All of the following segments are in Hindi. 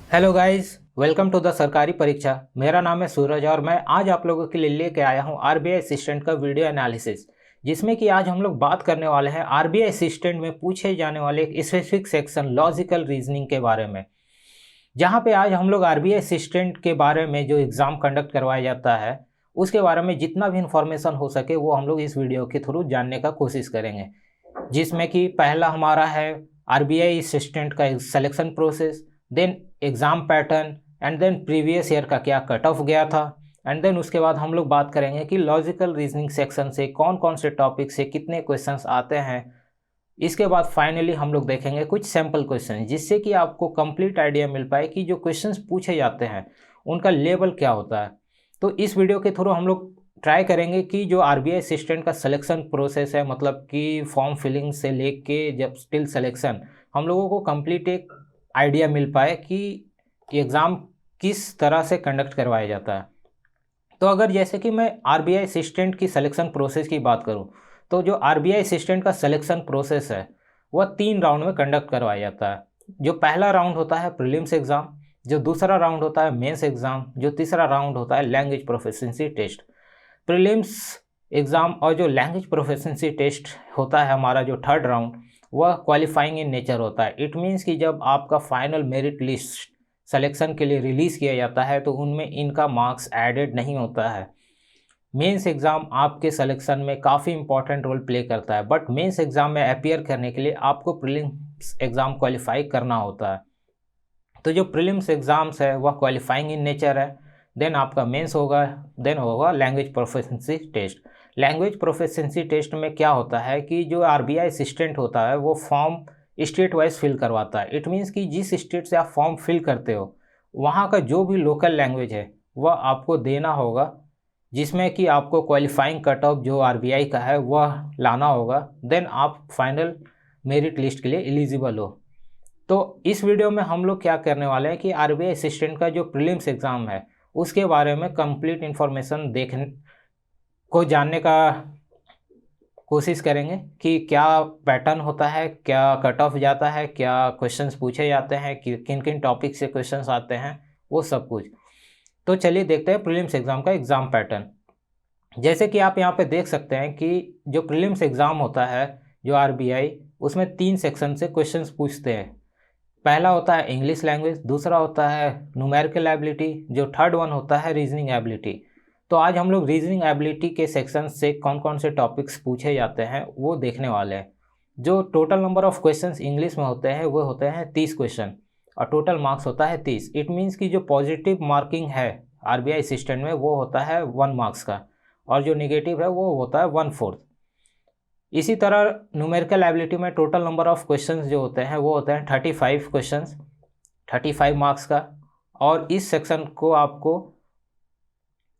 Hello guys, welcome to the सरकारी परीक्षा। मेरा नाम है सूरज और मैं आज आप लोगों के लिए लेके आया हूं आरबीआई असिस्टेंट का वीडियो एनालिसिस, जिसमें कि आज हम लोग बात करने वाले हैं आरबीआई असिस्टेंट में पूछे जाने वाले एक स्पेसिफिक सेक्शन लॉजिकल रीजनिंग के बारे में। जहां पे आज हम लोग आरबीआई असिस्टेंट के बारे में जो एग्ज़ाम कंडक्ट करवाया जाता है उसके बारे में जितना भी इंफॉर्मेशन हो सके वो हम लोग इस वीडियो के थ्रू जानने का कोशिश करेंगे। जिसमें कि पहला हमारा है आरबीआई असिस्टेंट का selection process, then exam pattern, and then previous year का क्या कट ऑफ गया था, एंड देन उसके बाद हम लोग बात करेंगे कि लॉजिकल रीजनिंग सेक्शन से कौन कौन से टॉपिक से कितने क्वेश्चंस आते हैं। इसके बाद फाइनली हम लोग देखेंगे कुछ सैम्पल क्वेश्चन, जिससे कि आपको कंप्लीट आइडिया मिल पाए कि जो क्वेश्चंस पूछे जाते हैं उनका लेवल क्या होता है। तो इस वीडियो के थ्रू हम लोग ट्राई करेंगे कि जो आरबीआई असिस्टेंट का सिलेक्शन प्रोसेस है, मतलब कि फॉर्म फिलिंग से लेके जब स्टिल सिलेक्शन, हम लोगों को कंप्लीट एक आइडिया मिल पाए कि एग्ज़ाम किस तरह से कंडक्ट करवाया जाता है। तो अगर जैसे कि मैं आरबीआई असिस्टेंट की सिलेक्शन प्रोसेस की बात करूं, तो जो आरबीआई असिस्टेंट का सिलेक्शन प्रोसेस है वह 3 राउंड में कंडक्ट करवाया जाता है। जो पहला राउंड होता है प्रीलिम्स एग्ज़ाम, जो दूसरा राउंड होता है मेंस एग्ज़ाम, जो तीसरा राउंड होता है language proficiency test. Prelims exam और जो लैंग्वेज प्रोफिशिएंसी टेस्ट होता है हमारा जो थर्ड राउंड, वह क्वालिफाइंग इन नेचर होता है। इट मीन्स कि जब आपका फाइनल मेरिट लिस्ट सिलेक्शन के लिए रिलीज़ किया जाता है तो उनमें इनका मार्क्स एडेड नहीं होता है। मेंस एग्ज़ाम आपके सिलेक्शन में काफ़ी इंपॉर्टेंट रोल प्ले करता है, बट मेंस एग्ज़ाम में अपीयर करने के लिए आपको प्रीलिम्स एग्ज़ाम क्वालिफाई करना होता है। तो जो प्रीलिम्स एग्ज़ाम्स है वह क्वालिफाइंग इन नेचर है। देन आपका मेंस होगा, देन होगा language proficiency test. Language proficiency test में क्या होता है कि जो आरबीआई असिस्टेंट होता है वो फॉर्म स्टेट वाइज फिल करवाता है। इट मीन्स कि जिस स्टेट से आप फॉर्म फिल करते हो वहाँ का जो भी लोकल लैंग्वेज है वह आपको देना होगा, जिसमें कि आपको क्वालिफाइंग कट ऑफ जो आरबीआई का है वह लाना होगा। देन आप फाइनल मेरिट लिस्ट के लिए एलिजिबल हो। तो इस वीडियो में हम लोग क्या करने वाले हैं कि आरबीआई असिस्टेंट का जो प्रीलिम्स एग्ज़ाम है उसके बारे में कंप्लीट इन्फॉर्मेशन देखने को जानने का कोशिश करेंगे कि क्या पैटर्न होता है, क्या कट ऑफ जाता है, क्या क्वेश्चंस पूछे जाते हैं, कि किन किन टॉपिक से क्वेश्चंस आते हैं, वो सब कुछ। तो चलिए देखते हैं प्रीलिम्स एग्ज़ाम का एग्ज़ाम पैटर्न। जैसे कि आप यहाँ पे देख सकते हैं कि जो प्रीलिम्स एग्ज़ाम होता है जो आरबीआई, उसमें 3 सेक्शन से क्वेश्चंस पूछते हैं। पहला होता है इंग्लिश लैंग्वेज, दूसरा होता है न्यूमेरिकल एबिलिटी, जो थर्ड वन होता है रीजनिंग एबिलिटी। तो आज हम लोग रीजनिंग एबिलिटी के सेक्शन से कौन कौन से टॉपिक्स पूछे जाते हैं वो देखने वाले हैं। जो total number of questions English में होते हैं वो होते हैं 30 क्वेश्चन और टोटल मार्क्स होता है 30। इट मीन्स कि जो पॉजिटिव मार्किंग है आरबीआई सिस्टम में वो होता है 1 मार्क्स का, और जो निगेटिव है वो होता है 1/4। इसी तरह न्यूमेरिकल एबिलिटी में टोटल नंबर ऑफ क्वेश्चंस जो होते हैं वो होते हैं 35 क्वेश्चंस, 35 मार्क्स का। और इस सेक्शन को आपको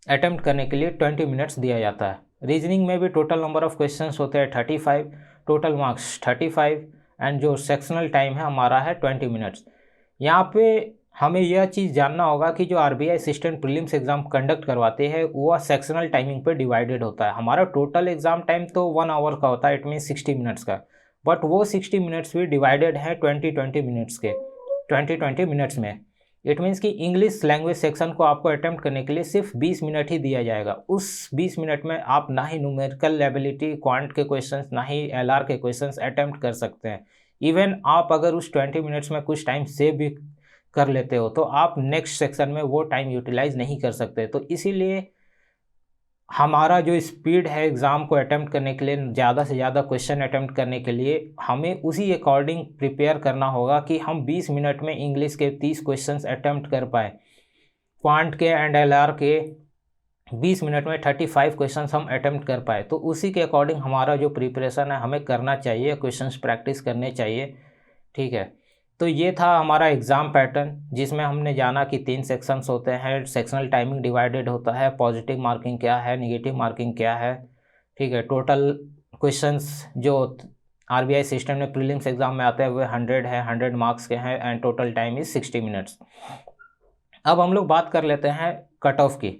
अटेम्प्ट करने के लिए 20 मिनट्स दिया जाता है। रीजनिंग में भी टोटल नंबर ऑफ क्वेश्चंस होते हैं 35, टोटल मार्क्स 35, एंड जो सेक्शनल टाइम है हमारा है 20 मिनट्स। यहाँ पे हमें यह चीज़ जानना होगा कि जो RBI assistant prelims exam conduct करवाते हैं वह सेक्शनल टाइमिंग पे डिवाइडेड होता है। हमारा टोटल एग्ज़ाम टाइम तो 1 आवर का होता है, इट मीन 60 मिनट्स का, बट वो 60 मिनट्स भी डिवाइडेड है 20-20 मिनट्स के, 20-20 मिनट्स में। इट मीन्स कि इंग्लिश लैंग्वेज सेक्शन को आपको अटेम्प्ट करने के लिए सिर्फ 20 मिनट ही दिया जाएगा। उस 20 मिनट में आप ना ही न्यूमेरिकल एबिलिटी क्वांट के क्वेश्चंस ना ही एलआर के क्वेश्चंस अटेम्प्ट कर सकते हैं। इवन आप अगर उस 20 मिनट्स में कुछ टाइम सेव भी कर लेते हो तो आप नेक्स्ट सेक्शन में वो टाइम यूटिलाइज नहीं कर सकते। तो इसीलिए हमारा जो स्पीड है एग्ज़ाम को अटेम्प्ट करने के लिए, ज़्यादा से ज़्यादा क्वेश्चन अटेम्प्ट करने के लिए हमें उसी अकॉर्डिंग प्रिपेयर करना होगा कि हम 20 मिनट में इंग्लिश के 30 क्वेश्चंस अटेम्प्ट कर पाए, क्वांट के एंड एलआर के 20 मिनट में 35 क्वेश्चंस हम अटेम्प्ट कर पाए। तो उसी के अकॉर्डिंग हमारा जो प्रिपरेशन है हमें करना चाहिए, क्वेश्चंस प्रैक्टिस करने चाहिए। ठीक है, तो ये था हमारा एग्ज़ाम पैटर्न, जिसमें हमने जाना कि 3 सेक्शंस होते हैं, सेक्शनल टाइमिंग डिवाइडेड होता है, पॉजिटिव मार्किंग क्या है, निगेटिव मार्किंग क्या है। ठीक है, टोटल क्वेश्चंस जो आरबीआई सिस्टम में प्रीलिम्स एग्ज़ाम में आते हैं वो 100 है, 100 मार्क्स के हैं, and total time is 60 minutes. अब हम लोग बात कर लेते हैं कट ऑफ की।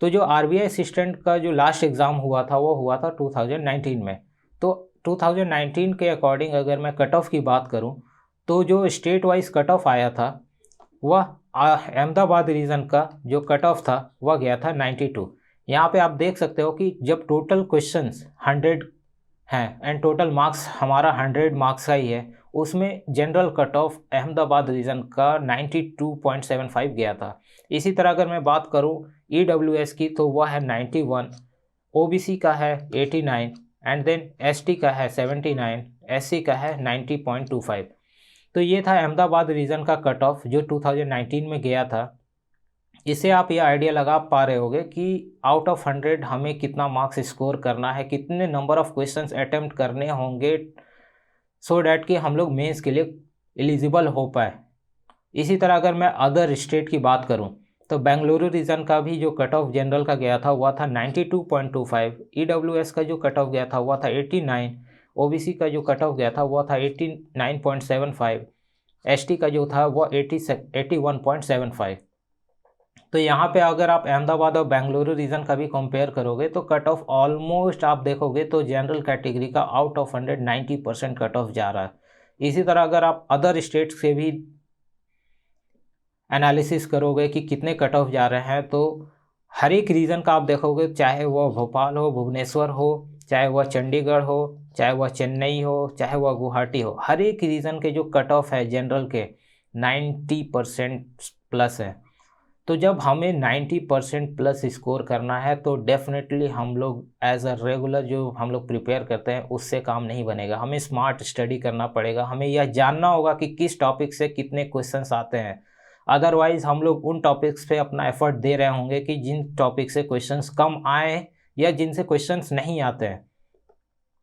तो जो आरबीआई असिस्टेंट का जो लास्ट एग्ज़ाम हुआ था वो हुआ था 2019 में। तो 2019 के अकॉर्डिंग अगर मैं कट ऑफ की बात करूं तो जो स्टेट वाइज कट ऑफ आया था वह अहमदाबाद रीजन का जो कट ऑफ था वह गया था 92। यहाँ पे आप देख सकते हो कि जब टोटल क्वेश्चंस 100 हैं एंड टोटल मार्क्स हमारा 100 मार्क्स का ही है, उसमें general cut off Ahmedabad region का 92.75 गया था। इसी तरह अगर मैं बात करूँ EWS की तो वह है 91, OBC का है 89 एंड देन ST का है 79, SC का है 90.25। तो ये था अहमदाबाद रीजन का कट ऑफ जो 2019 में गया था। इससे आप ये आइडिया लगा पा रहे होगे कि आउट ऑफ 100 हमें कितना मार्क्स स्कोर करना है, कितने नंबर ऑफ क्वेश्चंस अटेम्प्ट करने होंगे सो डैट कि हम लोग मेंस के लिए एलिजिबल हो पाए। इसी तरह अगर मैं अदर स्टेट की बात करूं तो बेंगलुरु रीजन का भी जो कट ऑफ जनरल का गया था वह था 92.25, EWS का जो कट ऑफ गया था वह था 89, OBC का जो कट ऑफ गया था वह था 89.75, ST का जो था वह 81.75। तो यहाँ पे अगर आप अहमदाबाद और बेंगलुरु रीजन का भी कंपेयर करोगे तो कट ऑफ ऑलमोस्ट आप देखोगे तो जनरल कैटेगरी का आउट ऑफ 190% कट ऑफ जा रहा है। इसी तरह अगर आप अदर स्टेट्स से भी एनालिसिस करोगे कि कितने कट ऑफ जा रहे हैं तो हर एक रीजन का आप देखोगे, चाहे वह भोपाल हो, भुवनेश्वर हो, चाहे वह चंडीगढ़ हो, चाहे वह चेन्नई हो, चाहे वह गुवाहाटी हो, हर एक रीजन के जो कट ऑफ है जनरल के 90% प्लस है। तो जब हमें 90% प्लस स्कोर करना है तो डेफिनेटली हम लोग एज अ रेगुलर जो हम लोग प्रिपेयर करते हैं उससे काम नहीं बनेगा। हमें स्मार्ट स्टडी करना पड़ेगा, हमें यह जानना होगा कि किस टॉपिक से कितने क्वेश्चंस आते हैं। अदरवाइज हम लोग उन टॉपिक्स पे अपना एफर्ट दे रहे होंगे कि जिन टॉपिक से क्वेश्चंस कम आए या जिनसे क्वेश्चंस नहीं आते हैं,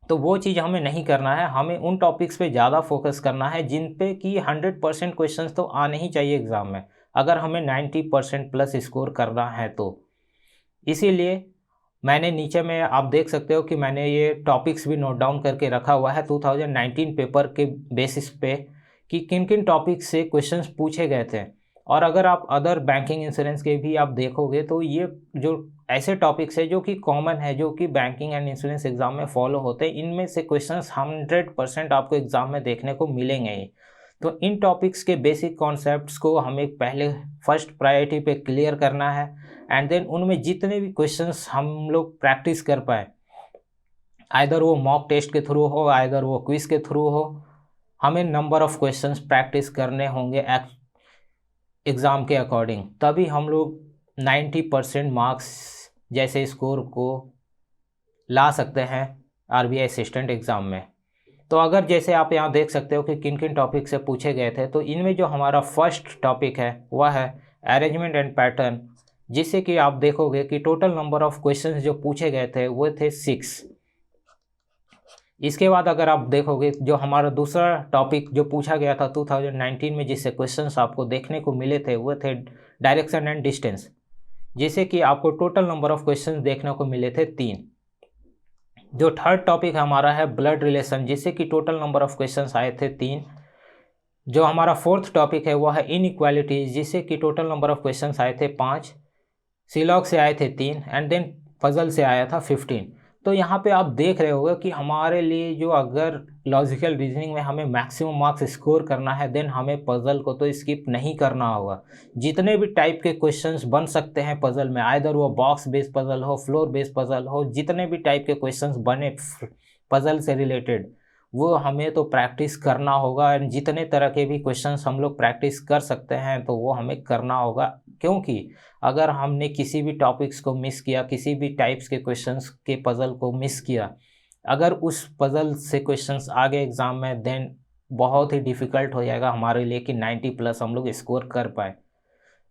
तो वो चीज़ हमें नहीं करना है। हमें उन टॉपिक्स पे ज़्यादा फोकस करना है जिन पे कि 100% क्वेश्चंस तो आने ही चाहिए एग्ज़ाम में, अगर हमें 90% प्लस स्कोर करना है तो। इसीलिए मैंने नीचे में आप देख सकते हो कि मैंने ये टॉपिक्स भी नोट डाउन करके रखा हुआ है 2019 पेपर के बेसिस पे कि किन किन टॉपिक्स से क्वेश्चंस पूछे गए थे। और अगर आप अदर बैंकिंग इंश्योरेंस के भी आप देखोगे तो ये जो ऐसे टॉपिक्स है जो कि कॉमन है, जो कि बैंकिंग एंड इंश्योरेंस एग्जाम में फॉलो होते हैं, इनमें से क्वेश्चंस 100% आपको एग्जाम में देखने को मिलेंगे ही। तो इन टॉपिक्स के बेसिक कॉन्सेप्ट्स को हमें पहले फर्स्ट प्रायोरिटी पे क्लियर करना है एंड देन उनमें जितने भी क्वेश्चंस हम लोग प्रैक्टिस कर पाए, आइदर वो मॉक टेस्ट के थ्रू हो, आइदर वो क्विज के थ्रू हो, हमें नंबर ऑफ क्वेश्चंस प्रैक्टिस करने होंगे एग्ज़ाम के अकॉर्डिंग, तभी हम लोग 90% मार्क्स जैसे स्कोर को ला सकते हैं RBI असिस्टेंट एग्ज़ाम में। तो अगर जैसे आप यहाँ देख सकते हो कि किन किन टॉपिक से पूछे गए थे, तो इनमें जो हमारा फर्स्ट टॉपिक है वह है अरेंजमेंट एंड पैटर्न, जिससे कि आप देखोगे कि टोटल नंबर ऑफ क्वेश्चंस जो पूछे गए थे वो थे 6। इसके बाद अगर आप देखोगे जो हमारा दूसरा टॉपिक जो पूछा गया था 2019 में, जिससे क्वेश्चंस आपको देखने को मिले थे, वो थे डायरेक्शन एंड डिस्टेंस, जिससे कि आपको टोटल नंबर ऑफ क्वेश्चंस देखने को मिले थे 3। जो थर्ड टॉपिक हमारा है ब्लड रिलेशन, जिससे कि टोटल नंबर ऑफ क्वेश्चंस आए थे 3। जो हमारा फोर्थ टॉपिक है वह है इनइक्वालिटीज, जिससे कि टोटल नंबर ऑफ क्वेश्चंस आए थे 5। सिलॉग से आए थे 3 एंड देन पजल से आया था 15। तो यहाँ पे आप देख रहे होगे कि हमारे लिए जो अगर लॉजिकल रीजनिंग में हमें मैक्सिमम मार्क्स स्कोर करना है, देन हमें पजल को तो स्किप नहीं करना होगा। जितने भी टाइप के क्वेश्चंस बन सकते हैं पजल में, आइदर वो बॉक्स बेस्ड पजल हो, फ्लोर बेस्ड पजल हो, जितने भी टाइप के क्वेश्चंस बने पजल से रिलेटेड, वो हमें तो प्रैक्टिस करना होगा। एंड जितने तरह के भी क्वेश्चंस हम लोग प्रैक्टिस कर सकते हैं तो वो हमें करना होगा, क्योंकि अगर हमने किसी भी टॉपिक्स को मिस किया, किसी भी टाइप्स के क्वेश्चंस के पजल को मिस किया, अगर उस पजल से क्वेश्चंस आ गए एग्ज़ाम में, देन बहुत ही डिफ़िकल्ट हो जाएगा हमारे लिए कि 90+ हम लोग स्कोर कर पाए।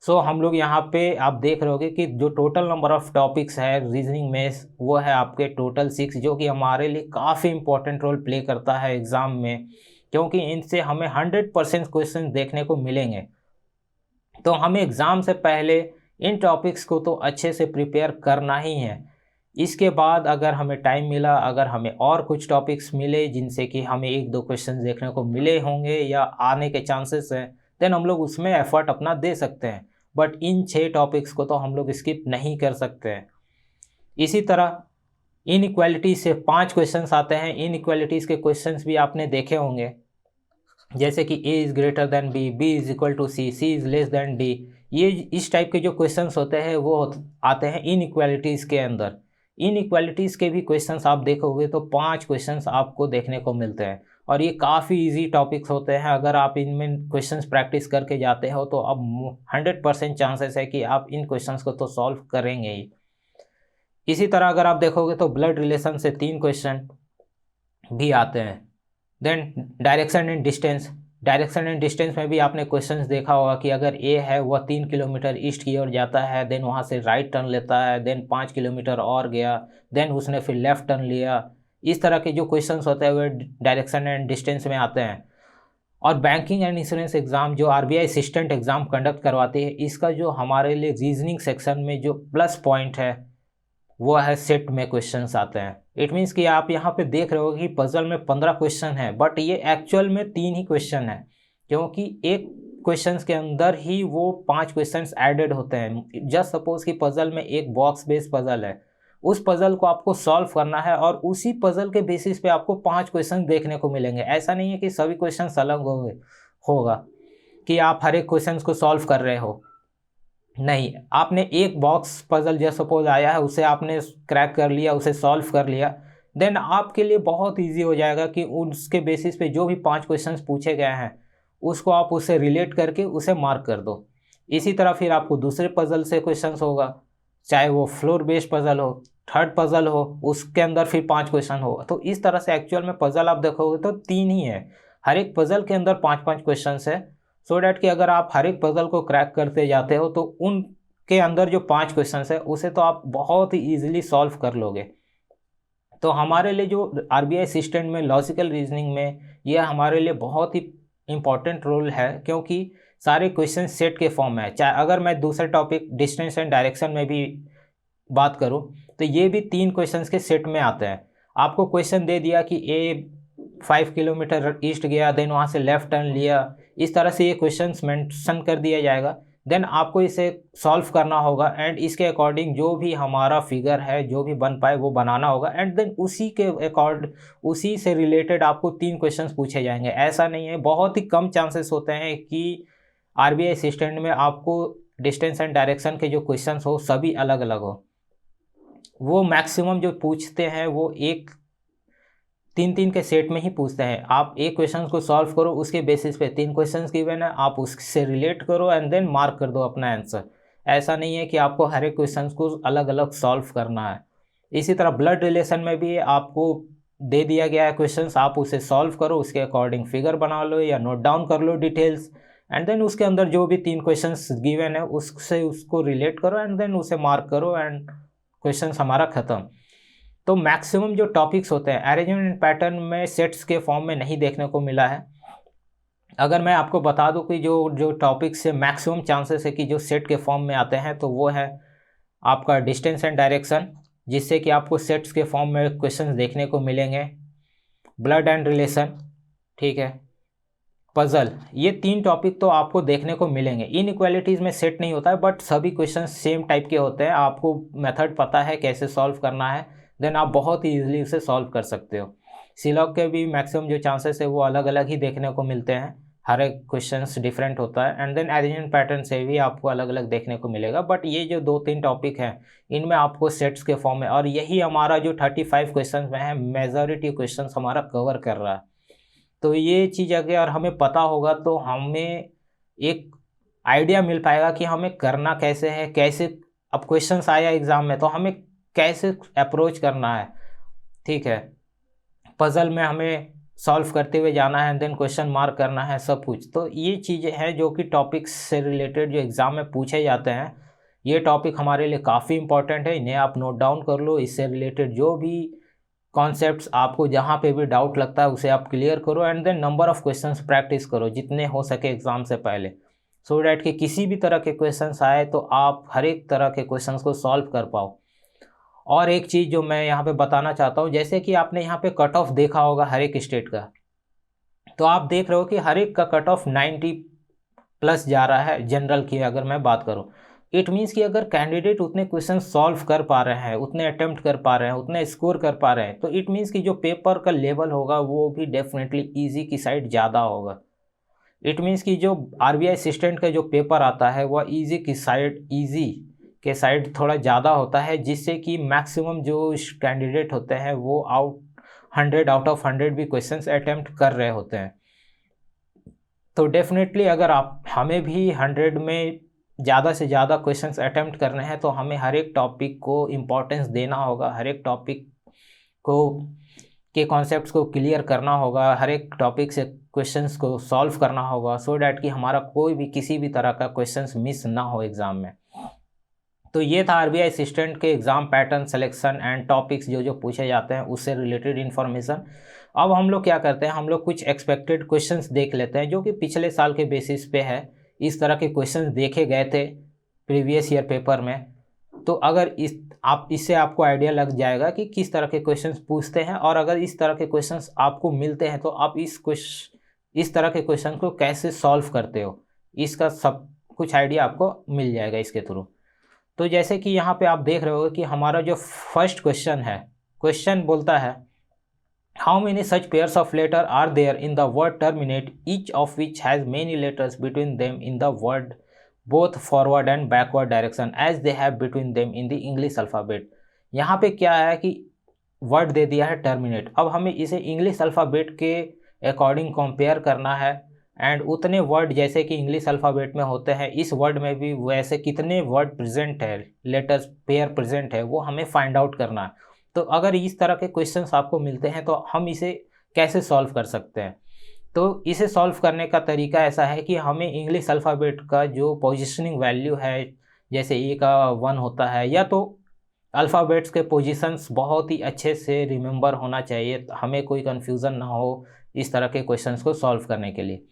सो हम लोग यहाँ पे आप देख रहे होगे कि जो टोटल नंबर ऑफ़ टॉपिक्स है रीजनिंग में वो है आपके टोटल 6, जो कि हमारे लिए काफ़ी इंपॉर्टेंट रोल प्ले करता है एग्ज़ाम में, क्योंकि इनसे हमें 100% क्वेश्चन देखने को मिलेंगे। तो हमें एग्ज़ाम से पहले इन टॉपिक्स को तो अच्छे से प्रिपेयर करना ही है। इसके बाद अगर हमें टाइम मिला, अगर हमें और कुछ टॉपिक्स मिले जिनसे कि हमें 1-2 क्वेश्चन देखने को मिले होंगे या आने के चांसेस हैं, देन हम लोग उसमें एफर्ट अपना दे सकते हैं। बट इन 6 टॉपिक्स को तो हम लोग स्किप नहीं कर सकते हैं। इसी तरह इनइक्वालिटी से 5 क्वेश्चंस आते हैं। इनइक्वालिटीज़ के क्वेश्चंस भी आपने देखे होंगे। जैसे कि A is greater than B, B is equal to C, C is less than D. ये इस टाइप के जो क्वेश्चंस होते हैं वो आते हैं इनइक्वालिटीज़ के अंदर। इनइक्वालिटीज़ के भी क्वेश्चंस आप देखोगे तो 5 क्वेश्चंस आपको देखने को मिलते हैं, और ये काफ़ी इजी टॉपिक्स होते हैं। अगर आप इनमें क्वेश्चंस प्रैक्टिस करके जाते हो तो अब 100% चांसेस है कि आप इन क्वेश्चंस को तो सॉल्व करेंगे ही। इसी तरह अगर आप देखोगे तो ब्लड रिलेशन से 3 क्वेश्चन भी आते हैं। Then direction and distance, direction and distance में भी आपने क्वेश्चंस देखा होगा कि अगर ए है वह 3 किलोमीटर ईस्ट की ओर जाता है, देन वहाँ से राइट टर्न लेता है, देन 5 किलोमीटर और गया, देन उसने फिर लेफ्ट टर्न लिया। इस तरह के जो क्वेश्चंस होते हैं वे डायरेक्शन एंड डिस्टेंस में आते हैं। और बैंकिंग एंड इंश्योरेंस एग्ज़ाम जो आरबीआई असिस्टेंट एग्ज़ाम कंडक्ट करवाती है, इसका जो हमारे लिए रीजनिंग सेक्शन में जो प्लस पॉइंट है वो है सेट में क्वेश्चंस आते हैं। इट मीन्स कि आप यहाँ पे देख रहे हो कि पजल में 15 क्वेश्चन है, बट ये एक्चुअल में 3 ही क्वेश्चन है, क्योंकि एक क्वेश्चंस के अंदर ही वो 5 क्वेश्चंस एडेड होते हैं। जस्ट सपोज कि पजल में एक बॉक्स बेस्ड पजल है, उस पजल को आपको सॉल्व करना है और उसी पजल के बेसिस पे आपको 5 क्वेश्चन देखने को मिलेंगे। ऐसा नहीं है कि सभी क्वेश्चन अलग होगा कि आप हर एक क्वेश्चन को सॉल्व कर रहे हो, नहीं। आपने एक बॉक्स पजल जैसे सपोज आया है उसे आपने क्रैक कर लिया, उसे सॉल्व कर लिया, देन आपके लिए बहुत इजी हो जाएगा कि उसके बेसिस पे जो भी 5 क्वेश्चंस पूछे गए हैं उसको आप उससे रिलेट करके उसे मार्क कर दो। इसी तरह फिर आपको दूसरे पजल से क्वेश्चंस होगा, चाहे वो फ्लोर बेस्ड पजल हो, थर्ड पजल हो, उसके अंदर फिर 5 क्वेश्चन हो। तो इस तरह से एक्चुअल में पजल आप देखोगे तो 3 ही है, हर एक पजल के अंदर 5-5 क्वेश्चन है। सो डैट कि अगर आप हर एक पजल को क्रैक करते जाते हो तो उनके अंदर जो 5 क्वेश्चन है उसे तो आप बहुत ही ईजिली सॉल्व कर लोगे। तो हमारे लिए जो आरबीआई असिस्टेंट में लॉजिकल रीजनिंग में यह हमारे लिए बहुत ही इम्पॉर्टेंट रोल है, क्योंकि सारे क्वेश्चन सेट के फॉर्म में है। चाहे अगर मैं दूसरे टॉपिक डिस्टेंस एंड डायरेक्शन में भी बात करूं तो ये भी 3 क्वेश्चंस के सेट में आते हैं। आपको क्वेश्चन दे दिया कि ए 5 किलोमीटर ईस्ट गया, देन वहाँ से लेफ्ट टर्न लिया, इस तरह से ये क्वेश्चंस मेंशन कर दिया जाएगा। देन आपको इसे सॉल्व करना होगा एंड इसके अकॉर्डिंग जो भी हमारा फिगर है जो भी बन पाए वो बनाना होगा, एंड देन उसी के उसी से रिलेटेड आपको 3 क्वेश्चंस पूछे जाएंगे। ऐसा नहीं है, बहुत ही कम चांसेस होते हैं कि आरबीआई असिस्टेंट में आपको डिस्टेंस एंड डायरेक्शन के जो क्वेश्चंस हो सभी अलग अलग हो। वो मैक्सिमम जो पूछते हैं वो एक 3-3 के सेट में ही पूछते हैं। आप एक क्वेश्चन को सॉल्व करो, उसके बेसिस पे 3 क्वेश्चंस गिवन है, आप उससे रिलेट करो एंड देन मार्क कर दो अपना आंसर। ऐसा नहीं है कि आपको हर एक क्वेश्चन को अलग अलग सॉल्व करना है। इसी तरह ब्लड रिलेशन में भी आपको दे दिया गया है क्वेश्चंस, आप उसे सॉल्व करो, उसके अकॉर्डिंग फिगर बना लो या नोट डाउन कर लो डिटेल्स, एंड देन उसके अंदर जो भी 3 क्वेश्चंस गिवन है उससे उसको रिलेट करो एंड देन उसे मार्क करो एंड क्वेश्चन हमारा ख़त्म। तो मैक्सिमम जो टॉपिक्स होते हैं अरेंजमेंट एंड पैटर्न में सेट्स के फॉर्म में नहीं देखने को मिला है। अगर मैं आपको बता दूं कि जो जो टॉपिक्स से मैक्सिमम चांसेस है कि जो सेट के फॉर्म में आते हैं तो वो है आपका डिस्टेंस एंड डायरेक्शन, जिससे कि आपको सेट्स के फॉर्म में क्वेश्चंस देखने को मिलेंगे। ब्लड एंड रिलेशन, ठीक है, पजल, ये 3 टॉपिक तो आपको देखने को मिलेंगे। इनइक्वालिटीज़ में सेट नहीं होता है बट सभी क्वेश्चन सेम टाइप के होते हैं, आपको मेथड पता है कैसे सॉल्व करना है, देन आप बहुत ही ईजिली उसे सॉल्व कर सकते हो। सीलॉग के भी मैक्सिमम जो चांसेस है वो अलग अलग ही देखने को मिलते हैं, हर एक क्वेश्चंस डिफरेंट होता है, एंड देन अरेंजमेंट पैटर्न से भी आपको अलग अलग देखने को मिलेगा। बट ये जो 2-3 टॉपिक हैं इनमें आपको सेट्स के फॉर्म में, और यही हमारा जो 35 क्वेश्चन में है मेजॉरिटी क्वेश्चन हमारा कवर कर रहा है। तो ये चीज़ अगर हमें पता होगा तो हमें एक आइडिया मिल पाएगा कि हमें करना कैसे है, कैसे अब क्वेश्चंस आया एग्ज़ाम में तो हमें कैसे अप्रोच करना है, ठीक है। पजल में हमें सॉल्व करते हुए जाना है, देन क्वेश्चन मार्क करना है, सब कुछ। तो ये चीज़ें हैं जो कि टॉपिक्स से रिलेटेड जो एग्ज़ाम में पूछे जाते हैं। ये टॉपिक हमारे लिए काफ़ी इंपॉर्टेंट है, इन्हें आप नोट डाउन कर लो। इससे रिलेटेड जो भी कॉन्सेप्ट्स आपको जहाँ पे भी डाउट लगता है उसे आप क्लियर करो, and then number of questions practice करो जितने हो सके एग्ज़ाम से पहले, सो डैट कि किसी भी तरह के क्वेश्चंस आए तो आप हर एक तरह के क्वेश्चंस को सॉल्व कर पाओ। और एक चीज़ जो मैं यहाँ पे बताना चाहता हूँ, जैसे कि आपने यहाँ पे कट ऑफ देखा होगा हर एक स्टेट का, तो आप देख रहे हो कि हर एक का कट ऑफ 90 प्लस जा रहा है। जनरल की अगर मैं बात करूँ, इट मीन्स कि अगर कैंडिडेट उतने क्वेश्चन सॉल्व कर पा रहे हैं, उतने अटेम्प्ट कर पा रहे हैं, उतने स्कोर कर पा रहे हैं, तो इट मीन्स कि जो पेपर का लेवल होगा वो भी डेफिनेटली ईजी की साइड ज़्यादा होगा। इट मीन्स कि जो आरबीआई असिस्टेंट का जो पेपर आता है वह इजी के साइड थोड़ा ज़्यादा होता है, जिससे कि मैक्सिमम जो कैंडिडेट होते हैं वो 100 आउट ऑफ 100 भी क्वेश्चंस अटेम्प्ट कर रहे होते हैं। तो डेफिनेटली अगर हमें भी 100 में ज़्यादा से ज़्यादा क्वेश्चंस अटेम्प्ट करने हैं तो हमें हर एक टॉपिक को इम्पोर्टेंस देना होगा, हर एक टॉपिक को के कॉन्सेप्ट्स को क्लियर करना होगा, हर एक टॉपिक से क्वेश्चंस को सॉल्व करना होगा, सो डैट कि हमारा कोई भी किसी भी तरह का क्वेश्चंस मिस ना हो एग्ज़ाम में। तो ये था आरबीआई असिस्टेंट के exam pattern, selection and topics जो पूछे जाते हैं उससे रिलेटेड इन्फॉर्मेशन। अब हम लोग क्या करते हैं, हम लोग कुछ एक्सपेक्टेड क्वेश्चंस देख लेते हैं जो कि पिछले साल के बेसिस पे है। इस तरह के क्वेश्चंस देखे गए थे प्रीवियस ईयर पेपर में। तो अगर इससे आपको आइडिया लग जाएगा कि किस तरह के क्वेश्चंस पूछते हैं, और अगर इस तरह के क्वेश्चंस आपको मिलते हैं तो आप इस तरह के क्वेश्चन को कैसे सॉल्व करते हो, इसका सब कुछ आइडिया आपको मिल जाएगा इसके थ्रू। तो जैसे कि यहाँ पे आप देख रहे हो कि हमारा जो फर्स्ट क्वेश्चन है, क्वेश्चन बोलता है how many such pairs of letter are there in the word terminate each of which has many letters between them in the word both forward and backward direction as they have between them in the English alphabet. यहाँ पे क्या है कि वर्ड दे दिया है टर्मिनेट, अब हमें इसे इंग्लिश अल्फ़ाबेट के अकॉर्डिंग कंपेयर करना है, एंड उतने वर्ड जैसे कि इंग्लिश अल्फ़ाबेट में होते हैं इस वर्ड में भी वैसे कितने वर्ड प्रेजेंट है, लेटर्स पेयर प्रेजेंट है, वो हमें फाइंड आउट करना है। तो अगर इस तरह के क्वेश्चंस आपको मिलते हैं तो हम इसे कैसे सॉल्व कर सकते हैं। तो इसे सॉल्व करने का तरीका ऐसा है कि हमें इंग्लिश अल्फ़ाबेट का जो पोजिशनिंग वैल्यू है, जैसे ए का 1 होता है, या तो अल्फ़ाबेट्स के पोजीशंस बहुत ही अच्छे से रिमेंबर होना चाहिए, हमें कोई कन्फ्यूज़न ना हो इस तरह के क्वेश्चंस को सॉल्व करने के लिए।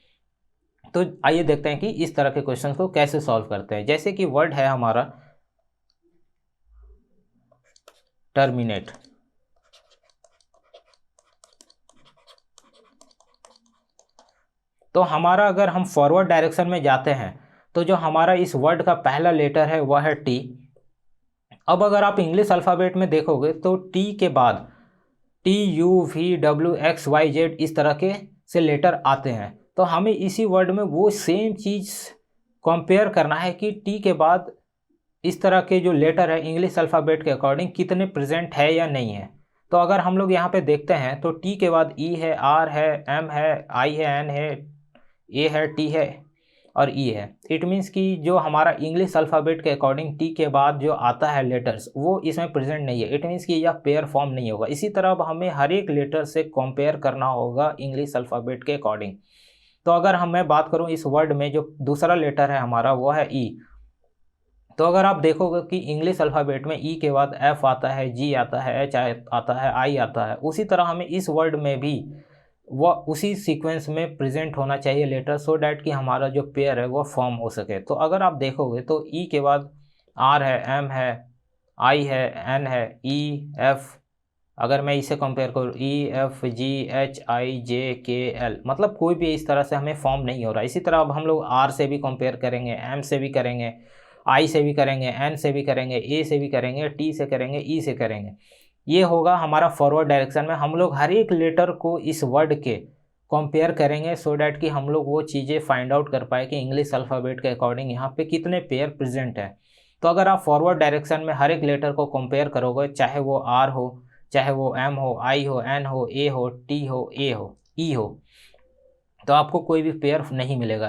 तो आइए देखते हैं कि इस तरह के क्वेश्चंस को कैसे सॉल्व करते हैं। जैसे कि वर्ड है हमारा टर्मिनेट, तो हमारा अगर हम फॉरवर्ड डायरेक्शन में जाते हैं तो जो हमारा इस वर्ड का पहला लेटर है वह है टी। अब अगर आप इंग्लिश अल्फ़ाबेट में देखोगे तो टी के बाद TUVWXYZ इस तरह के से लेटर आते हैं। तो हमें इसी वर्ड में वो सेम चीज़ कंपेयर करना है कि टी के बाद इस तरह के जो लेटर है इंग्लिश अल्फ़ाबेट के अकॉर्डिंग कितने प्रेजेंट है या नहीं है। तो अगर हम लोग यहाँ पे देखते हैं तो टी के बाद ई है, आर है, एम है, आई है, एन है, ए है, टी है और ई है। इट मीन्स कि जो हमारा इंग्लिश अल्फ़ाबेट के अकॉर्डिंग टी के बाद जो आता है लेटर्स वो इसमें प्रेजेंट नहीं है। इट मीन्स कि यह पेयर फॉर्म नहीं होगा। इसी तरह अब हमें हर एक लेटर से कंपेयर करना होगा इंग्लिश अल्फ़ाबेट के अकॉर्डिंग। तो अगर मैं बात करूं इस वर्ड में जो दूसरा लेटर है हमारा वो है ई। तो अगर आप देखोगे कि इंग्लिश अल्फ़ाबेट में ई के बाद एफ आता है, जी आता है, एच आता है, आई आता है, उसी तरह हमें इस वर्ड में भी वह उसी सीक्वेंस में प्रेजेंट होना चाहिए लेटर, सो डैट कि हमारा जो पेयर है वो फॉर्म हो सके। तो अगर आप देखोगे तो ई के बाद आर है, एम है, आई है, एन है, ई, एफ, अगर मैं इसे कंपेयर करूँ ई, एफ, जी, एच, आई, जे, के, एल, मतलब कोई भी इस तरह से हमें फॉर्म नहीं हो रहा। इसी तरह अब हम लोग आर से भी कंपेयर करेंगे, एम से भी करेंगे, आई से भी करेंगे, एन से भी करेंगे, ए से भी करेंगे, टी से करेंगे, ई से करेंगे। ये होगा हमारा फॉरवर्ड डायरेक्शन में। हम लोग हर एक लेटर को इस वर्ड के कंपेयर करेंगे सो डैट कि हम लोग वो चीज़ें फाइंड आउट कर पाए कि इंग्लिश अल्फ़ाबेट के अकॉर्डिंग यहाँ पे कितने पेयर प्रेजेंट है। तो अगर आप फॉरवर्ड डायरेक्शन में हर एक लेटर को कंपेयर करोगे, चाहे वो आर हो, चाहे वो एम हो, आई हो, एन हो, ए हो, टी हो, ए हो, ई हो, तो आपको कोई भी पेयर नहीं मिलेगा।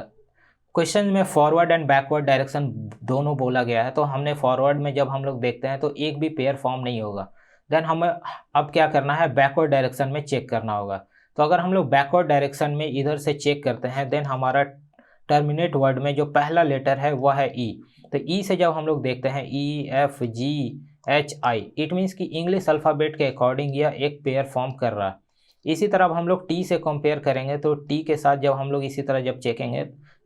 क्वेश्चन में फॉरवर्ड एंड बैकवर्ड डायरेक्शन दोनों बोला गया है, तो हमने फॉरवर्ड में जब हम लोग देखते हैं तो एक भी पेयर फॉर्म नहीं होगा। देन हमें अब क्या करना है, बैकवर्ड डायरेक्शन में चेक करना होगा। तो अगर हम लोग बैकवर्ड डायरेक्शन में इधर से चेक करते हैं, देन हमारा टर्मिनेट वर्ड में जो पहला लेटर है वह है ई। तो ई से जब हम लोग देखते हैं E, F, G, H, I, it means कि इंग्लिश अल्फ़ाबेट के अकॉर्डिंग यह एक पेयर फॉर्म कर रहा है। इसी तरह अब हम लोग टी से कंपेयर करेंगे, तो टी के साथ जब हम लोग इसी तरह जब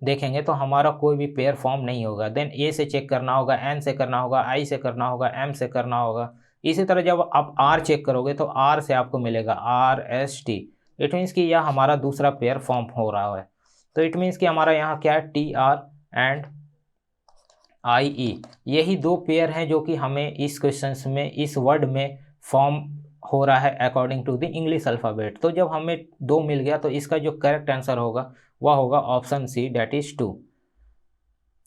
देखेंगे तो हमारा कोई भी पेयर फॉर्म नहीं होगा। देन ए से चेक करना होगा, एन से करना होगा, आई से करना होगा, एम से करना होगा। इसी तरह जब आप आर चेक करोगे तो आर से आपको मिलेगा R, S, T. It means कि यह हमारा दूसरा पेयर फॉर्म हो रहा है। तो इट मीन्स कि हमारा यहाँ क्या है, टी, आर एंड आई, ई, यही दो पेयर हैं जो कि हमें इस क्वेश्चन में इस वर्ड में फॉर्म हो रहा है according to the English alphabet. तो जब हमें 2 मिल गया तो इसका जो करेक्ट आंसर होगा वह होगा ऑप्शन सी, डेट इज़ 2।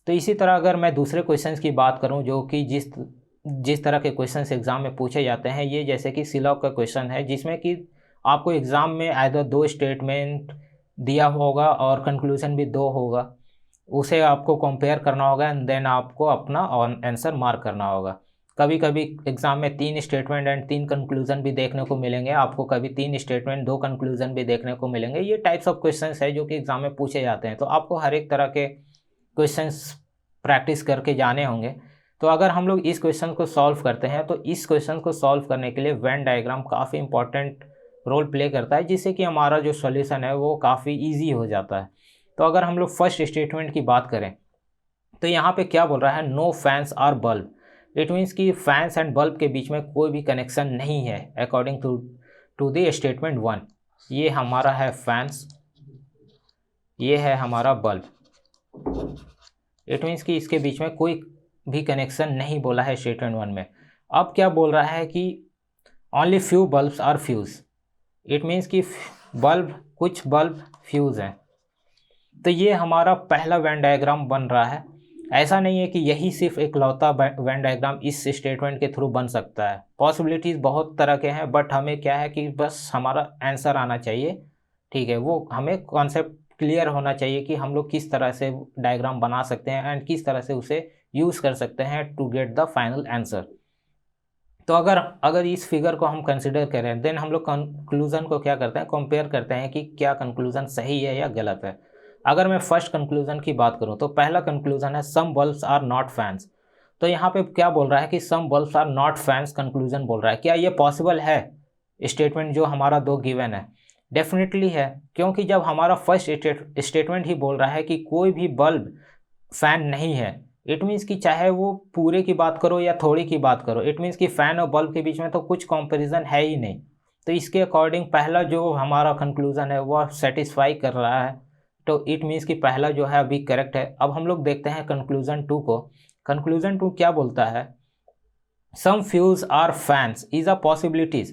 तो इसी तरह अगर मैं दूसरे क्वेश्चंस की बात करूं जो कि जिस तरह के क्वेश्चंस एग्ज़ाम में पूछे जाते हैं, ये जैसे कि सिलॉग का क्वेश्चन है जिसमें कि आपको एग्ज़ाम में आइदर 2 स्टेटमेंट दिया होगा और कंक्लूजन भी 2 होगा, उसे आपको कंपेयर करना होगा एंड देन आपको अपना आंसर मार्क करना होगा। कभी कभी एग्ज़ाम में 3 स्टेटमेंट एंड 3 कंक्लूजन भी देखने को मिलेंगे आपको, कभी 3 स्टेटमेंट 2 कंक्लूजन भी देखने को मिलेंगे। ये टाइप्स ऑफ क्वेश्चंस है जो कि एग्ज़ाम में पूछे जाते हैं, तो आपको हर एक तरह के क्वेश्चंस प्रैक्टिस करके जाने होंगे। तो अगर हम लोग इस क्वेश्चन को सॉल्व करते हैं तो इस क्वेश्चन को सॉल्व करने के लिए वेन डायग्राम काफ़ी इंपॉर्टेंट रोल प्ले करता है, जिससे कि हमारा जो सॉल्यूशन है वो काफ़ी इजी हो जाता है। तो अगर हम लोग फर्स्ट स्टेटमेंट की बात करें तो यहाँ पे क्या बोल रहा है, no fans are bulb. It means कि फैंस एंड बल्ब के बीच में कोई भी कनेक्शन नहीं है अकॉर्डिंग टू द स्टेटमेंट 1। ये हमारा है फैंस, ये है हमारा बल्ब। इट मीन्स कि इसके बीच में कोई भी कनेक्शन नहीं बोला है स्टेटमेंट 1 में। अब क्या बोल रहा है कि only few bulbs are fuse. It means कि कुछ बल्ब फ्यूज़ हैं। तो ये हमारा पहला वेन डायग्राम बन रहा है। ऐसा नहीं है कि यही सिर्फ इकलौता वेन डायग्राम इस स्टेटमेंट के थ्रू बन सकता है, पॉसिबिलिटीज़ बहुत तरह के हैं, बट हमें क्या है कि बस हमारा आंसर आना चाहिए, ठीक है। वो हमें कॉन्सेप्ट क्लियर होना चाहिए कि हम लोग किस तरह से डायग्राम बना सकते हैं एंड किस तरह से उसे यूज़ कर सकते हैं to get the final answer. तो अगर इस फिगर को हम कंसिडर करें देन हम लोग कंक्लूज़न को क्या करते हैं, कंपेयर करते हैं कि क्या कंक्लूज़न सही है या गलत है। अगर मैं फर्स्ट कंक्लूज़न की बात करूं तो पहला कंक्लूज़न है some bulbs are not fans. तो यहाँ पे क्या बोल रहा है कि some bulbs are not fans, conclusion बोल रहा है। क्या ये पॉसिबल है स्टेटमेंट जो हमारा 2 गिवन है? डेफिनेटली है, क्योंकि जब हमारा फर्स्ट स्टेटमेंट ही बोल रहा है कि कोई भी बल्ब फैन नहीं है, इट मीन्स कि चाहे वो पूरे की बात करो या थोड़ी की बात करो, इट मीन्स कि फ़ैन और बल्ब के बीच में तो कुछ कंपैरिजन है ही नहीं। तो इसके अकॉर्डिंग पहला जो हमारा कंक्लूज़न है वह सेटिस्फाई कर रहा है, तो इट मीन्स कि पहला जो है अभी करेक्ट है। अब हम लोग देखते हैं कंक्लूज़न 2 को। कंक्लूज़न 2 क्या बोलता है, some fuse are fans is a possibilities.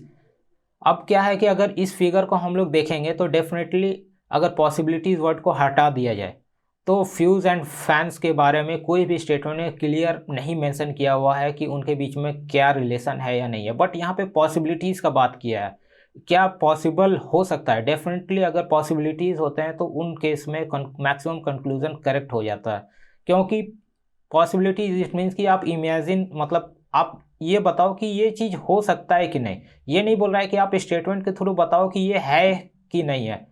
अब क्या है कि अगर इस फिगर को हम लोग देखेंगे तो डेफिनेटली अगर पॉसिबिलिटीज़ वर्ड को हटा दिया जाए तो फ्यूज़ एंड फैंस के बारे में कोई भी स्टेटमेंट में क्लियर नहीं मेंशन किया हुआ है कि उनके बीच में क्या रिलेशन है या नहीं है, बट यहाँ पे पॉसिबिलिटीज़ का बात किया है। क्या पॉसिबल हो सकता है? डेफिनेटली अगर पॉसिबिलिटीज़ होते हैं तो उन केस में मैक्सिमम कंक्लूजन करेक्ट हो जाता है, क्योंकि पॉसिबिलिटीज इट मीन्स कि आप इमेजिन, मतलब आप ये बताओ कि ये चीज़ हो सकता है कि नहीं। ये नहीं बोल रहा है कि आप स्टेटमेंट के थ्रू बताओ कि ये है कि नहीं है।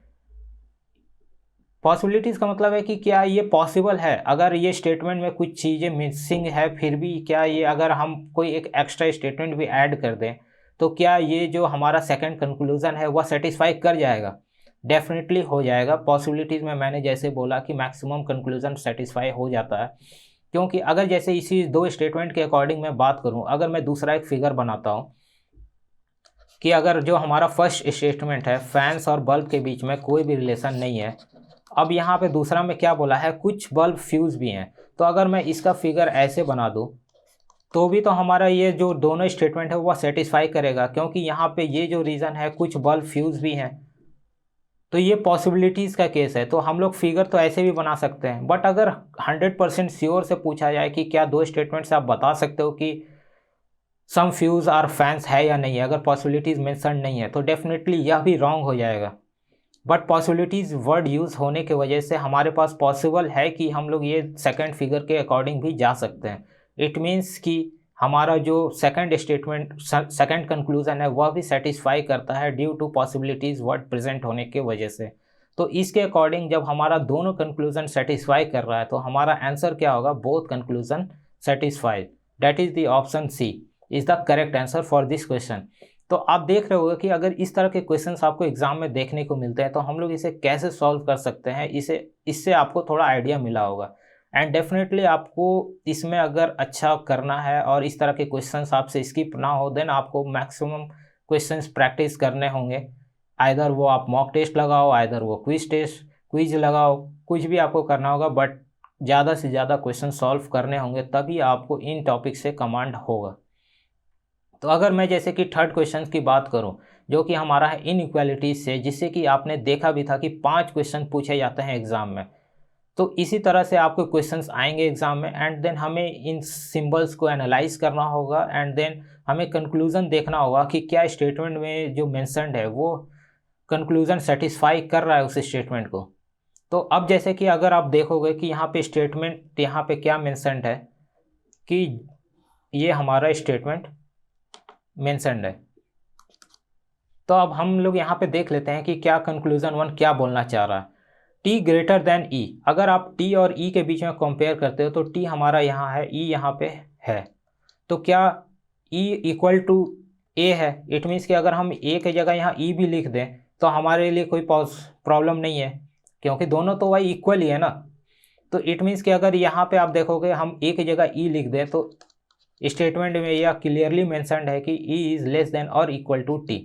पॉसिबिलिटीज़ का मतलब है कि क्या ये पॉसिबल है, अगर ये स्टेटमेंट में कुछ चीज़ें मिसिंग है फिर भी क्या ये, अगर हम कोई एक एक्स्ट्रा स्टेटमेंट भी ऐड कर दें तो क्या ये जो हमारा सेकंड कंक्लूजन है वह सेटिस्फाई कर जाएगा? डेफिनेटली हो जाएगा। पॉसिबिलिटीज़ में मैंने जैसे बोला कि मैक्सिमम कंक्लूजन सेटिस्फाई हो जाता है, क्योंकि अगर जैसे इसी 2 स्टेटमेंट के अकॉर्डिंग मैं बात करूं, अगर मैं दूसरा एक फिगर बनाता हूं कि अगर जो हमारा फर्स्ट स्टेटमेंट है फैंस और बल्ब के बीच में कोई भी रिलेशन नहीं है, अब यहाँ पे दूसरा में क्या बोला है, कुछ बल्ब फ्यूज़ भी हैं। तो अगर मैं इसका फिगर ऐसे बना दूँ तो भी तो हमारा ये जो दोनों स्टेटमेंट है वह सेटिस्फाई करेगा, क्योंकि यहाँ पे ये जो रीज़न है कुछ बल्ब फ्यूज़ भी हैं, तो ये पॉसिबिलिटीज़ का केस है। तो हम लोग फिगर तो ऐसे भी बना सकते हैं, बट अगर 100% श्योर से पूछा जाए कि क्या 2 स्टेटमेंट से आप बता सकते हो कि सम फ्यूज़ आर फैंस है या नहीं है, अगर पॉसिबिलिटीज़ मेंशन नहीं है तो डेफिनेटली यह भी रॉन्ग हो जाएगा। बट पॉसिबिलिटीज़ वर्ड यूज़ होने की वजह से हमारे पास पॉसिबल है कि हम लोग ये सेकंड फिगर के अकॉर्डिंग भी जा सकते हैं। इट मीन्स कि हमारा जो सेकंड स्टेटमेंट सेकंड कंक्लूजन है वह भी सेटिस्फाई करता है due to possibilities word present होने के वजह से। तो इसके अकॉर्डिंग जब हमारा दोनों कंक्लूजन सेटिस्फाई कर रहा है तो हमारा आंसर क्या होगा, both conclusion satisfied. That is the option C is the correct answer for this question. तो आप देख रहे होगे कि अगर इस तरह के क्वेश्चंस आपको एग्जाम में देखने को मिलते हैं तो हम लोग इसे कैसे सॉल्व कर सकते हैं, इससे आपको थोड़ा आइडिया मिला होगा। एंड डेफिनेटली आपको इसमें अगर अच्छा करना है और इस तरह के क्वेश्चंस आपसे स्किप ना हो, देन आपको मैक्सिमम क्वेश्चंस प्रैक्टिस करने होंगे। आइदर वो आप मॉक टेस्ट लगाओ, आइदर वो क्विज लगाओ, कुछ भी आपको करना होगा, बट ज़्यादा से ज़्यादा क्वेश्चन सॉल्व करने होंगे, तभी आपको इन टॉपिक से कमांड होगा। तो अगर मैं जैसे कि थर्ड क्वेश्चन की बात करूं जो कि हमारा है इनइक्वालिटीज से, जिससे कि आपने देखा भी था कि 5 क्वेश्चन पूछे जाते हैं एग्जाम में। तो इसी तरह से आपको क्वेश्चंस आएंगे एग्जाम में, एंड देन हमें इन सिंबल्स को एनालाइज करना होगा, एंड देन हमें कंक्लूजन देखना होगा कि क्या स्टेटमेंट में जो मेंशन्ड है वो कंक्लूजन सेटिस्फाई कर रहा है उस स्टेटमेंट को। तो अब जैसे कि अगर आप देखोगे कि यहाँ पे स्टेटमेंट यहाँ पे क्या मेंशन्ड है कि ये हमारा स्टेटमेंट मेंशन्ड है। तो अब हम लोग यहाँ पे देख लेते हैं कि क्या कंक्लूजन 1 क्या बोलना चाह रहा है। टी ग्रेटर देन ई, अगर आप टी और ई के बीच में कंपेयर करते हो तो टी हमारा यहाँ है, ई यहाँ पे है, तो क्या ई इक्वल टू ए है। इट मीन्स कि अगर हम ए की जगह यहाँ ई भी लिख दें तो हमारे लिए कोई प्रॉब्लम नहीं है, क्योंकि दोनों तो वाई इक्वल ही है ना। तो इट मीन्स कि अगर यहाँ पे आप देखोगे हम ए की जगह ई लिख दें तो स्टेटमेंट में यह क्लियरली मेंशन्ड है कि ई इज़ लेस देन और इक्वल टू टी।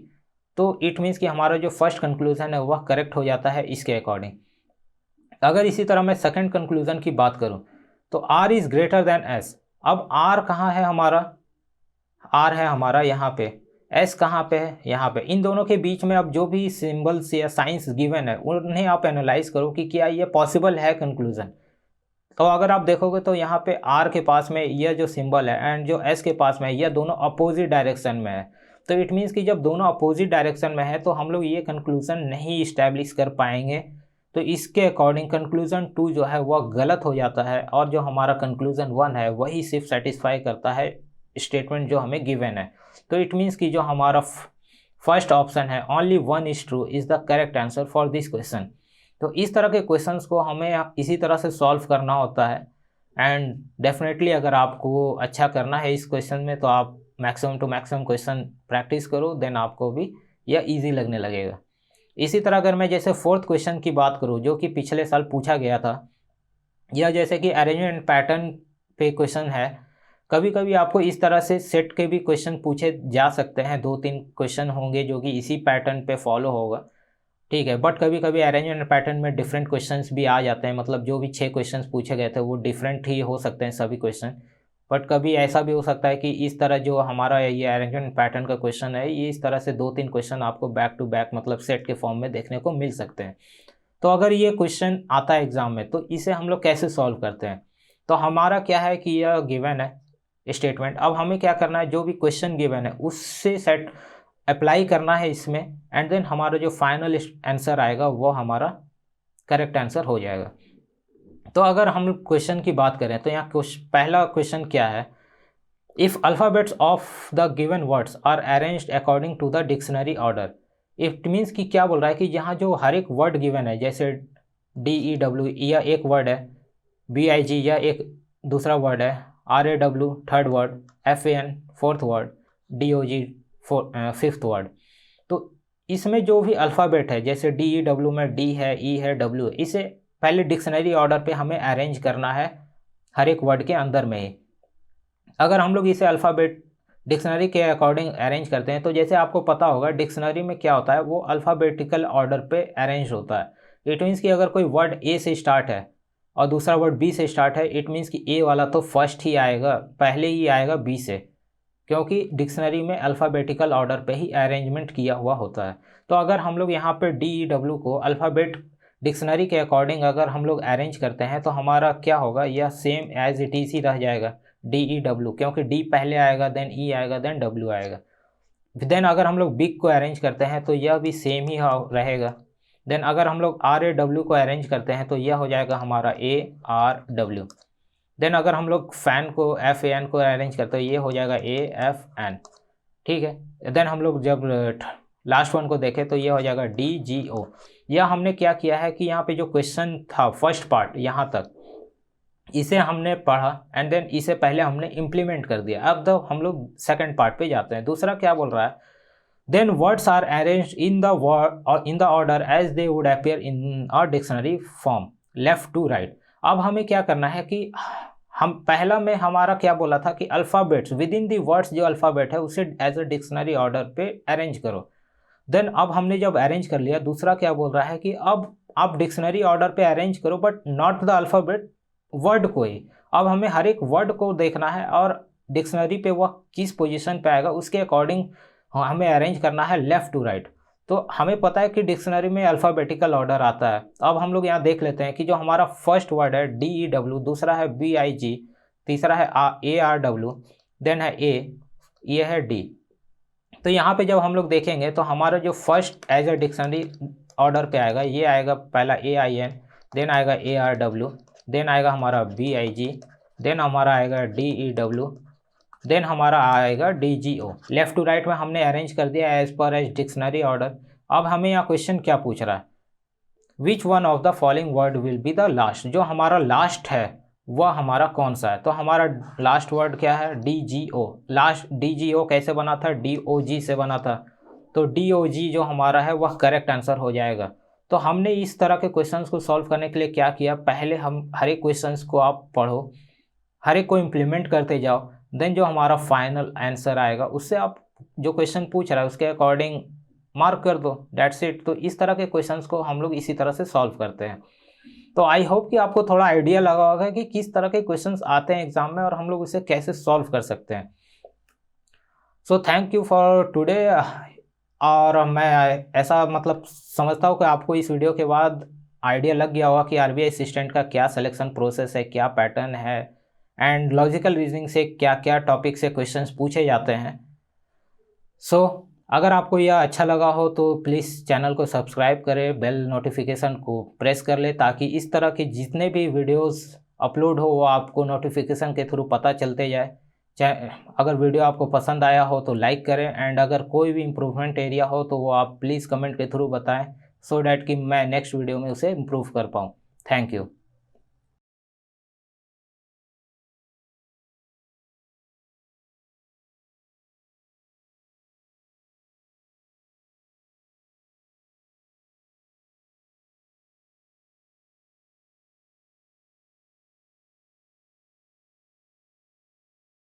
तो इट मीन्स कि हमारा जो फर्स्ट कंक्लूजन है वह करेक्ट हो जाता है इसके अकॉर्डिंग। अगर इसी तरह मैं सेकंड कंक्लूजन की बात करूं तो R is greater than S. अब आर कहाँ है हमारा, आर है हमारा यहाँ पे, एस कहाँ पे है यहाँ पे। इन दोनों के बीच में अब जो भी सिंबल्स या साइंस गिवन है उन्हें आप एनालाइज करो कि क्या ये पॉसिबल है कंक्लूजन। तो अगर आप देखोगे तो यहाँ पे आर के पास में यह जो सिंबल है एंड जो एस के पास में है यह दोनों अपोजिट डायरेक्शन में है। तो इट मीन्स कि जब दोनों अपोजिट डायरेक्शन में है तो हम लोग ये कंक्लूजन नहीं इस्टेब्लिश कर पाएंगे। तो इसके अकॉर्डिंग कंक्लूजन 2 जो है वह गलत हो जाता है, और जो हमारा कंक्लूजन 1 है वही सिर्फ सेटिस्फाई करता है स्टेटमेंट जो हमें गिवन है। तो इट मीन्स कि जो हमारा फर्स्ट ऑप्शन है only 1 is true is the correct answer for this question. तो इस तरह के क्वेश्चंस को हमें इसी तरह से सॉल्व करना होता है, एंड डेफिनेटली अगर आपको अच्छा करना है इस क्वेश्चन में तो आप maximum to maximum question practice करो, देन आपको भी यह ईजी लगने लगेगा। इसी तरह अगर मैं जैसे फोर्थ क्वेश्चन की बात करूं जो कि पिछले साल पूछा गया था, यह जैसे कि अरेंजमेंट पैटर्न पे क्वेश्चन है। कभी कभी आपको इस तरह से सेट के भी क्वेश्चन पूछे जा सकते हैं, 2-3 क्वेश्चन होंगे जो कि इसी पैटर्न पे फॉलो होगा, ठीक है। बट कभी कभी अरेंजमेंट पैटर्न में डिफरेंट क्वेश्चंस भी आ जाते हैं, मतलब जो भी 6 क्वेश्चंस पूछे गए थे वो डिफरेंट ही हो सकते हैं सभी क्वेश्चन। बट कभी ऐसा भी हो सकता है कि इस तरह जो हमारा ये अरेंजमेंट पैटर्न का क्वेश्चन है ये इस तरह से 2-3 क्वेश्चन आपको बैक टू बैक मतलब सेट के फॉर्म में देखने को मिल सकते हैं। तो अगर ये क्वेश्चन आता है एग्जाम में तो इसे हम लोग कैसे सॉल्व करते हैं। तो हमारा क्या है कि यह गिवन है स्टेटमेंट, अब हमें क्या करना है जो भी क्वेश्चन गिवन है उससे सेट अप्लाई करना है इसमें, एंड देन हमारा जो फाइनल आंसर आएगा वो हमारा करेक्ट आंसर हो जाएगा। तो अगर हम क्वेश्चन की बात करें तो यहाँ पहला क्वेश्चन क्या है, if alphabets of the given words are arranged according to the dictionary order. It means कि क्या बोल रहा है कि यहाँ जो हर एक वर्ड गिवन है, जैसे DEW यह एक वर्ड है, BIG यह एक दूसरा वर्ड है, RAW third word, FAN fourth word, DOG fifth word. तो इसमें जो भी अल्फ़ाबेट है जैसे DEW में D है, E है, W है, इसे पहले डिक्शनरी ऑर्डर पे हमें अरेंज करना है हर एक वर्ड के अंदर में ही। अगर हम लोग इसे अल्फ़ाबेट डिक्शनरी के अकॉर्डिंग अरेंज करते हैं तो जैसे आपको पता होगा डिक्शनरी में क्या होता है वो अल्फ़ाबेटिकल ऑर्डर पे अरेंज होता है। इट मीन्स कि अगर कोई वर्ड A से स्टार्ट है और दूसरा वर्ड B से स्टार्ट है, इट मीन्स कि A वाला तो फर्स्ट ही आएगा, पहले ही आएगा B से, क्योंकि डिक्शनरी में अल्फ़ाबेटिकल ऑर्डर पे ही अरेंजमेंट किया हुआ होता है। तो अगर हम लोग यहाँ पे DEW को अल्फ़ाबेट डिक्शनरी के अकॉर्डिंग अगर हम लोग अरेंज करते हैं तो हमारा क्या होगा, यह सेम एज इट इज़ ही रह जाएगा DEW, क्योंकि D पहले आएगा, देन E आएगा, देन W आएगा। देन अगर हम लोग बिग को अरेंज करते हैं तो यह भी सेम ही रहेगा। देन अगर हम लोग RAW को अरेंज करते हैं तो यह हो जाएगा हमारा ARW। देन अगर हम लोग फैन को FAN को अरेंज करते हैं ये हो जाएगा AFN, ठीक है। देन हम लोग जब लास्ट वन को देखें तो ये हो जाएगा DGO। यह हमने क्या किया है कि यहाँ पे जो क्वेश्चन था फर्स्ट पार्ट यहाँ तक इसे हमने पढ़ा एंड देन इसे पहले हमने इम्प्लीमेंट कर दिया। अब तो हम लोग सेकंड पार्ट पे जाते हैं। दूसरा क्या बोल रहा है, then words are arranged in the order as they would appear in a dictionary from left to right. अब हमें क्या करना है कि हम पहला में हमारा क्या बोला था कि alphabets with in the words जो अल्फ़ाबेट है उसे एज अ डिक्शनरी ऑर्डर पे अरेंज करो। देन अब हमने जब अरेंज कर लिया, दूसरा क्या बोल रहा है कि अब आप डिक्शनरी ऑर्डर पे अरेंज करो but not the alphabet, word को ही। अब हमें हर एक वर्ड को देखना है और डिक्शनरी पे वह किस पोजीशन पे आएगा उसके अकॉर्डिंग हमें अरेंज करना है लेफ़्ट टू राइट। तो हमें पता है कि डिक्शनरी में अल्फ़ाबेटिकल ऑर्डर आता है। अब हम लोग यहाँ देख लेते हैं कि जो हमारा फर्स्ट वर्ड है DEW, दूसरा है BIG, तीसरा है ARW, देन है A, ये है D। तो यहाँ पे जब हम लोग देखेंगे तो हमारा जो first as a dictionary order पे आएगा, ये आएगा पहला AIN, देन आएगा ARW, देन आएगा हमारा BIG, देन हमारा आएगा DEW, देन हमारा आएगा DGO। लेफ़्ट टू राइट में हमने अरेंज कर दिया as per as dictionary order. अब हमें यहाँ क्वेश्चन क्या पूछ रहा है, which one of the following word will be the last, जो हमारा लास्ट है वह हमारा कौन सा है। तो हमारा लास्ट वर्ड क्या है, DGO। लास्ट DGO कैसे बना था, DOG से बना था, तो DOG जो हमारा है वह करेक्ट आंसर हो जाएगा। तो हमने इस तरह के क्वेश्चंस को सॉल्व करने के लिए क्या किया, पहले हम हर एक क्वेश्चंस को आप पढ़ो, हर एक को इम्प्लीमेंट करते जाओ, देन जो हमारा फाइनल आंसर आएगा उससे आप जो क्वेश्चन पूछ रहा है उसके अकॉर्डिंग मार्क कर दो, डेट्स इट। तो इस तरह के क्वेश्चंस को हम लोग इसी तरह से सॉल्व करते हैं। तो आई होप कि आपको थोड़ा आइडिया लगा होगा कि किस तरह के क्वेश्चंस आते हैं एग्जाम में और हम लोग उसे कैसे सॉल्व कर सकते हैं। So thank you for today. और मैं ऐसा मतलब समझता हूँ कि आपको इस वीडियो के बाद आइडिया लग गया होगा कि RBI असिस्टेंट का क्या सिलेक्शन प्रोसेस है, क्या पैटर्न है, एंड लॉजिकल रीजनिंग से क्या क्या टॉपिक से क्वेश्चंस पूछे जाते हैं। सो अगर आपको यह अच्छा लगा हो तो प्लीज़ चैनल को सब्सक्राइब करें, बेल नोटिफिकेशन को प्रेस कर ले ताकि इस तरह के जितने भी वीडियोस अपलोड हो वो आपको नोटिफिकेशन के थ्रू पता चलते जाए। अगर वीडियो आपको पसंद आया हो तो लाइक करें, एंड अगर कोई भी इम्प्रूवमेंट एरिया हो तो वो आप प्लीज़ कमेंट के थ्रू बताएं, सो डैट कि मैं नेक्स्ट वीडियो में उसे इम्प्रूव कर पाऊँ। Thank you.